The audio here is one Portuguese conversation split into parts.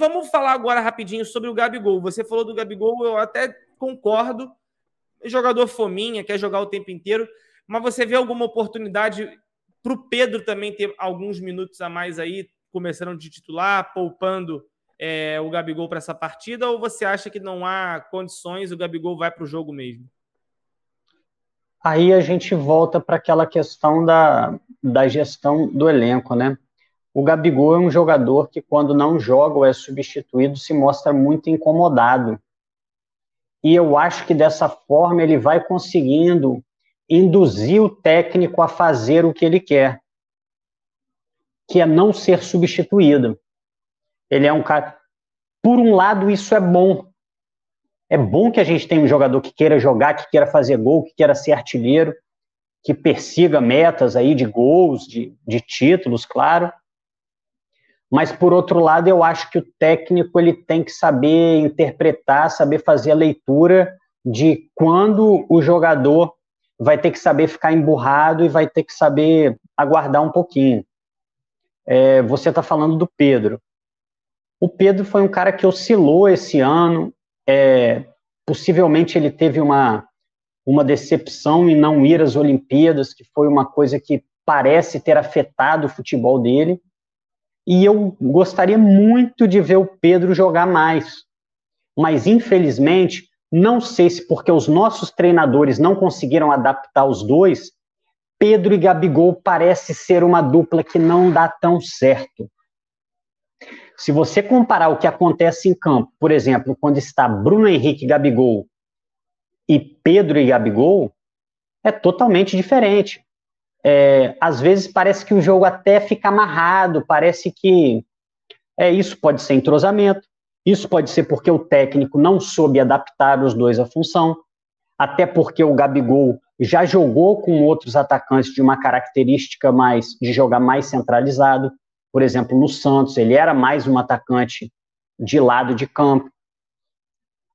vamos falar agora rapidinho sobre o Gabigol. Você falou do Gabigol, eu até concordo. Jogador fominha, quer jogar o tempo inteiro, mas você vê alguma oportunidade para o Pedro também ter alguns minutos a mais aí, começando de titular, poupando o Gabigol para essa partida, ou você acha que não há condições, o Gabigol vai para o jogo mesmo? Aí a gente volta para aquela questão da gestão do elenco, né? O Gabigol é um jogador que, quando não joga ou é substituído, se mostra muito incomodado. E eu acho que dessa forma ele vai conseguindo induzir o técnico a fazer o que ele quer, que é não ser substituído. Ele é um cara... Por um lado, isso é bom. É bom que a gente tenha um jogador que queira jogar, que queira fazer gol, que queira ser artilheiro, que persiga metas aí de gols, de títulos, claro. Mas, por outro lado, eu acho que o técnico ele tem que saber interpretar, saber fazer a leitura de quando o jogador vai ter que saber ficar emburrado e vai ter que saber aguardar um pouquinho. Você está falando do Pedro. O Pedro foi um cara que oscilou esse ano, possivelmente ele teve uma decepção em não ir às Olimpíadas, que foi uma coisa que parece ter afetado o futebol dele, e eu gostaria muito de ver o Pedro jogar mais, mas infelizmente, não sei se porque os nossos treinadores não conseguiram adaptar os dois, Pedro e Gabigol parece ser uma dupla que não dá tão certo. Se você comparar o que acontece em campo, por exemplo, quando está Bruno Henrique e Gabigol e Pedro e Gabigol, é totalmente diferente. Às vezes parece que o jogo até fica amarrado, parece que isso pode ser entrosamento, isso pode ser porque o técnico não soube adaptar os dois à função, até porque o Gabigol já jogou com outros atacantes de uma característica de jogar mais centralizado. Por exemplo, no Santos, ele era mais um atacante de lado de campo.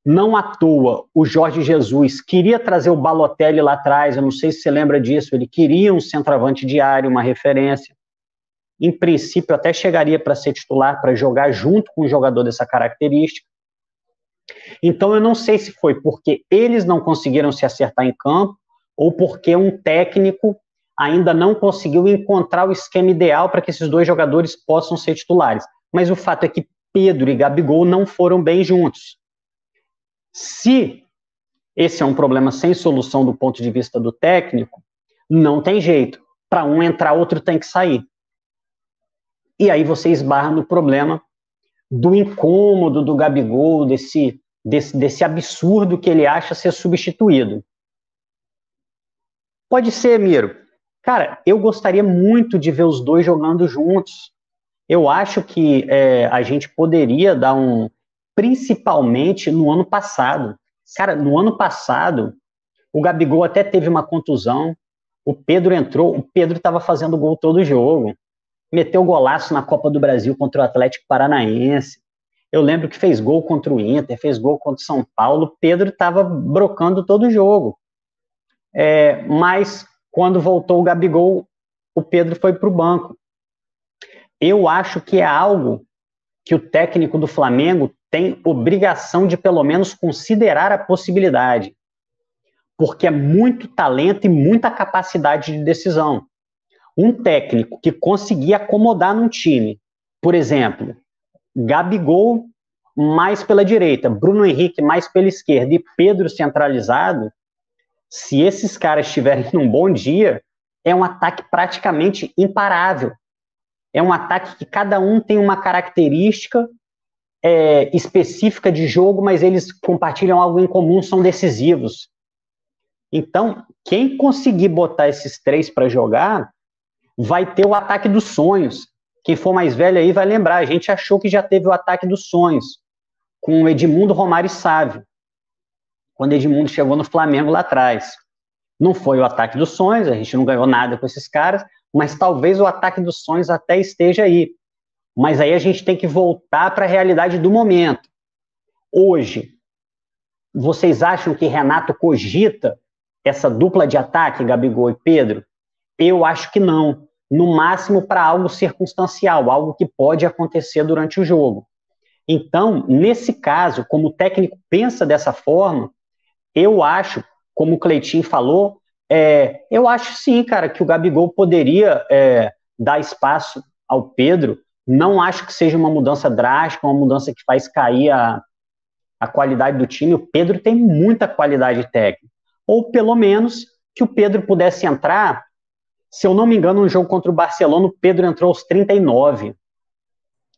Não à toa, o Jorge Jesus queria trazer o Balotelli lá atrás, eu não sei se você lembra disso, ele queria um centroavante diário, uma referência. Em princípio, até chegaria para ser titular, para jogar junto com um jogador dessa característica. Então, eu não sei se foi porque eles não conseguiram se acertar em campo ou porque um técnico ainda não conseguiu encontrar o esquema ideal para que esses dois jogadores possam ser titulares. Mas o fato é que Pedro e Gabigol não foram bem juntos. Se esse é um problema sem solução do ponto de vista do técnico, não tem jeito. Para um entrar, outro tem que sair. E aí você esbarra no problema do incômodo do Gabigol, desse absurdo que ele acha ser substituído. Pode ser, Miro. Cara, eu gostaria muito de ver os dois jogando juntos. Eu acho que a gente poderia dar principalmente no ano passado. Cara, no ano passado, o Gabigol até teve uma contusão, o Pedro entrou, o Pedro estava fazendo gol todo jogo, meteu golaço na Copa do Brasil contra o Atlético Paranaense. Eu lembro que fez gol contra o Inter, fez gol contra o São Paulo, o Pedro estava brocando todo o jogo. Mas quando voltou o Gabigol, o Pedro foi para o banco. Eu acho que é algo que o técnico do Flamengo tem obrigação de pelo menos considerar a possibilidade, porque é muito talento e muita capacidade de decisão. Um técnico que conseguir acomodar num time, por exemplo, Gabigol mais pela direita, Bruno Henrique mais pela esquerda e Pedro centralizado, se esses caras estiverem num bom dia, é um ataque praticamente imparável. É um ataque que cada um tem uma característica específica de jogo, mas eles compartilham algo em comum, são decisivos. Então, quem conseguir botar esses três para jogar, vai ter o ataque dos sonhos. Quem for mais velho aí vai lembrar, a gente achou que já teve o ataque dos sonhos, com o Edmundo, Romário e Sávio, quando Edmundo chegou no Flamengo lá atrás. Não foi o ataque dos sonhos, a gente não ganhou nada com esses caras, mas talvez o ataque dos sonhos até esteja aí. Mas aí a gente tem que voltar para a realidade do momento. Hoje, vocês acham que Renato cogita essa dupla de ataque, Gabigol e Pedro? Eu acho que não. No máximo para algo circunstancial, algo que pode acontecer durante o jogo. Então, nesse caso, como o técnico pensa dessa forma, eu acho, como o Cleitinho falou, eu acho sim, cara, que o Gabigol poderia dar espaço ao Pedro. Não acho que seja uma mudança drástica, uma mudança que faz cair a qualidade do time. O Pedro tem muita qualidade técnica. Ou pelo menos que o Pedro pudesse entrar, se eu não me engano, no jogo contra o Barcelona, o Pedro entrou aos 39.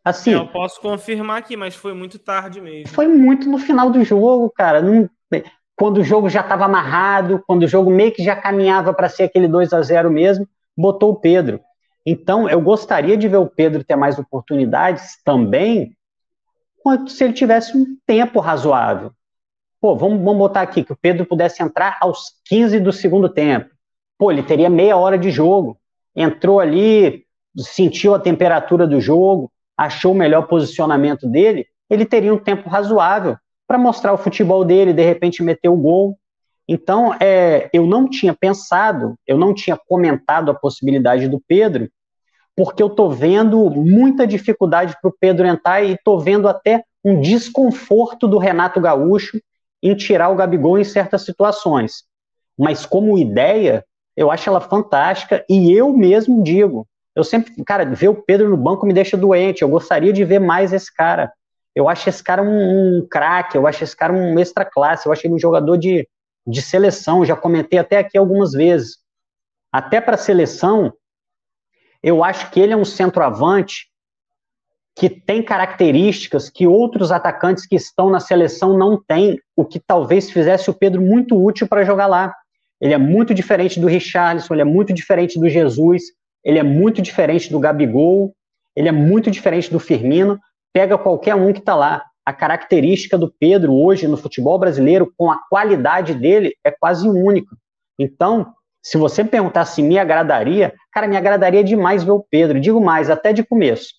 Assim, eu posso confirmar aqui, mas foi muito tarde mesmo. Foi muito no final do jogo, cara. Quando o jogo já estava amarrado, quando o jogo meio que já caminhava para ser aquele 2-0 mesmo, botou o Pedro. Então, eu gostaria de ver o Pedro ter mais oportunidades também, se ele tivesse um tempo razoável. Pô, vamos botar aqui que o Pedro pudesse entrar aos 15 do segundo tempo. Pô, ele teria meia hora de jogo. Entrou ali, sentiu a temperatura do jogo, achou o melhor posicionamento dele, ele teria um tempo razoável para mostrar o futebol dele, de repente meter o gol. Então, eu não tinha pensado, eu não tinha comentado a possibilidade do Pedro, porque eu estou vendo muita dificuldade para o Pedro entrar e estou vendo até um desconforto do Renato Gaúcho em tirar o Gabigol em certas situações. Mas como ideia, eu acho ela fantástica e eu mesmo digo, eu sempre, cara, ver o Pedro no banco me deixa doente, eu gostaria de ver mais esse cara. Eu acho esse cara um craque, eu acho esse cara um extra classe, eu acho ele um jogador de seleção, já comentei até aqui algumas vezes. Até para a seleção, eu acho que ele é um centroavante que tem características que outros atacantes que estão na seleção não têm, o que talvez fizesse o Pedro muito útil para jogar lá. Ele é muito diferente do Richarlison, ele é muito diferente do Jesus, ele é muito diferente do Gabigol, ele é muito diferente do Firmino. Pega qualquer um que está lá. A característica do Pedro hoje no futebol brasileiro, com a qualidade dele, é quase única. Então, se você me perguntar se me agradaria, cara, me agradaria demais ver o Pedro. Digo mais, até de começo.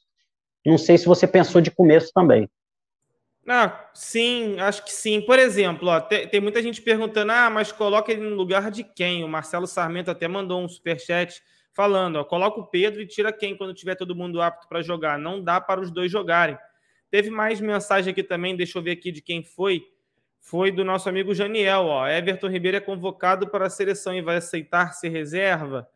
Não sei se você pensou de começo também. Sim, acho que sim. Por exemplo, ó, tem muita gente perguntando, mas coloca ele no lugar de quem? O Marcelo Sarmento até mandou um superchat falando, ó, coloca o Pedro e tira quem quando tiver todo mundo apto para jogar. Não dá para os dois jogarem. Teve mais mensagem aqui também, deixa eu ver aqui de quem foi. Foi do nosso amigo Janiel, ó. Everton Ribeiro é convocado para a seleção e vai aceitar ser reserva.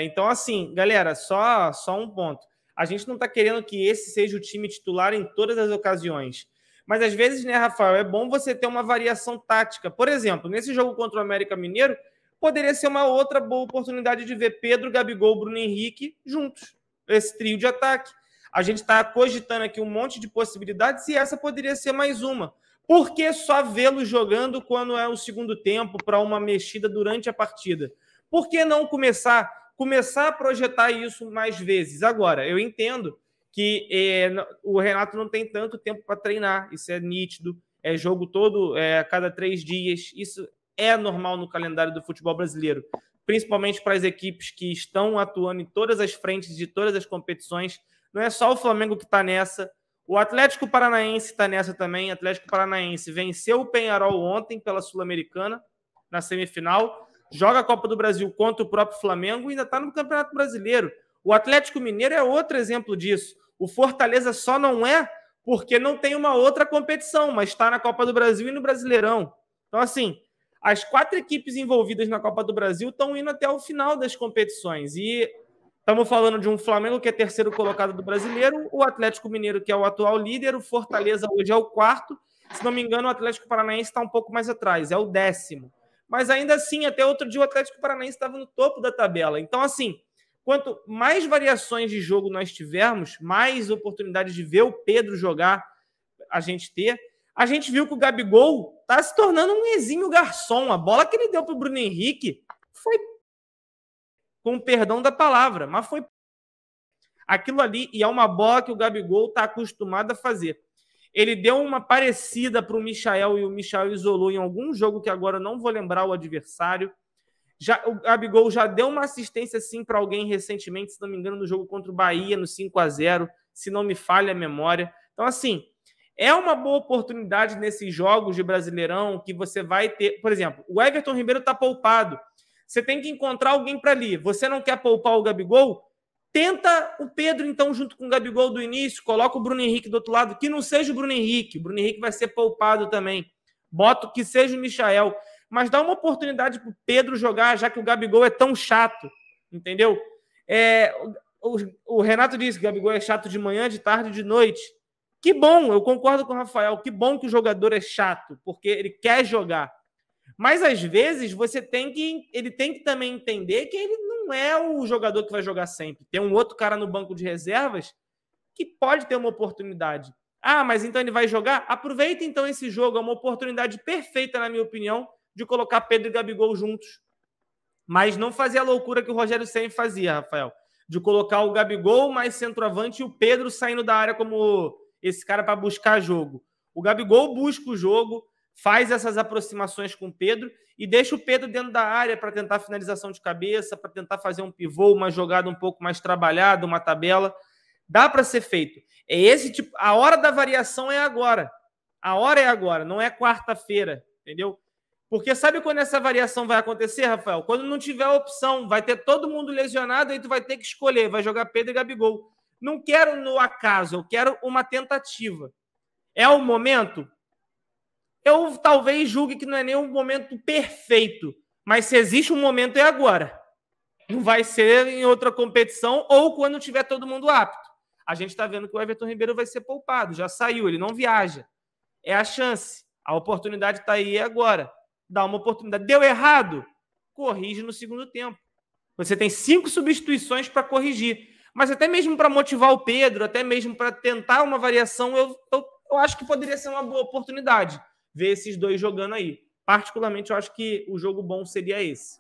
Então, assim, galera, só um ponto. A gente não está querendo que esse seja o time titular em todas as ocasiões. Mas, às vezes, né, Rafael, é bom você ter uma variação tática. Por exemplo, nesse jogo contra o América Mineiro, poderia ser uma outra boa oportunidade de ver Pedro, Gabigol, Bruno Henrique juntos. Esse trio de ataque. A gente está cogitando aqui um monte de possibilidades e essa poderia ser mais uma. Por que só vê-lo jogando quando é o segundo tempo para uma mexida durante a partida? Por que não começar a projetar isso mais vezes? Agora, eu entendo que o Renato não tem tanto tempo para treinar, isso é nítido, é jogo todo a cada 3 dias, isso é normal no calendário do futebol brasileiro, principalmente para as equipes que estão atuando em todas as frentes de todas as competições. Não é só o Flamengo que está nessa, o Atlético Paranaense está nessa também. O Atlético Paranaense venceu o Peñarol ontem pela Sul-Americana, na semifinal, joga a Copa do Brasil contra o próprio Flamengo e ainda está no Campeonato Brasileiro. O Atlético Mineiro é outro exemplo disso. O Fortaleza só não é porque não tem uma outra competição, mas está na Copa do Brasil e no Brasileirão. Então, assim, as 4 equipes envolvidas na Copa do Brasil estão indo até o final das competições. E estamos falando de um Flamengo que é 3º colocado do Brasileiro, o Atlético Mineiro, que é o atual líder, o Fortaleza hoje é o 4º. Se não me engano, o Atlético Paranaense está um pouco mais atrás, é o 10º. Mas ainda assim, até outro dia o Atlético Paranaense estava no topo da tabela. Então, assim, quanto mais variações de jogo nós tivermos, mais oportunidades de ver o Pedro jogar a gente ter. A gente viu que o Gabigol está se tornando um exímio garçom. A bola que ele deu para o Bruno Henrique foi, com perdão da palavra, mas foi aquilo ali, e é uma bola que o Gabigol está acostumado a fazer. Ele deu uma parecida para o Michael e o Michael isolou em algum jogo que agora não vou lembrar o adversário. O Gabigol já deu uma assistência sim para alguém recentemente, se não me engano, no jogo contra o Bahia, no 5-0, se não me falha a memória. Então, assim, é uma boa oportunidade nesses jogos de Brasileirão que você vai ter. Por exemplo, o Everton Ribeiro está poupado. Você tem que encontrar alguém para ali. Você não quer poupar o Gabigol? Tenta o Pedro, então, junto com o Gabigol do início, coloca o Bruno Henrique do outro lado, que não seja o Bruno Henrique vai ser poupado também. Bota que seja o Michael, mas dá uma oportunidade para o Pedro jogar, já que o Gabigol é tão chato, entendeu? O Renato disse que o Gabigol é chato de manhã, de tarde e de noite. Que bom, eu concordo com o Rafael, que bom que o jogador é chato, porque ele quer jogar. Mas, às vezes, ele tem que também entender que ele não é o jogador que vai jogar sempre. Tem um outro cara no banco de reservas que pode ter uma oportunidade. Ah, mas então ele vai jogar? Aproveita, então, esse jogo. É uma oportunidade perfeita, na minha opinião, de colocar Pedro e Gabigol juntos. Mas não fazer a loucura que o Rogério Ceni fazia, Rafael. De colocar o Gabigol mais centroavante e o Pedro saindo da área como esse cara para buscar jogo. O Gabigol busca o jogo, faz essas aproximações com o Pedro e deixa o Pedro dentro da área para tentar finalização de cabeça, para tentar fazer um pivô, uma jogada um pouco mais trabalhada, uma tabela. Dá para ser feito. É esse tipo. A hora da variação é agora. A hora é agora, não é quarta-feira, entendeu? Porque sabe quando essa variação vai acontecer, Rafael? Quando não tiver opção, vai ter todo mundo lesionado, aí tu vai ter que escolher, vai jogar Pedro e Gabigol. Não quero no acaso, eu quero uma tentativa. É o momento? Eu talvez julgue que não é nem um momento perfeito, mas se existe um momento é agora. Não vai ser em outra competição ou quando tiver todo mundo apto. A gente está vendo que o Everton Ribeiro vai ser poupado, já saiu, ele não viaja. É a chance, a oportunidade está aí agora. Dá uma oportunidade. Deu errado? Corrige no segundo tempo. Você tem 5 substituições para corrigir. Mas até mesmo para motivar o Pedro, até mesmo para tentar uma variação, eu acho que poderia ser uma boa oportunidade ver esses dois jogando aí. Particularmente, eu acho que o jogo bom seria esse.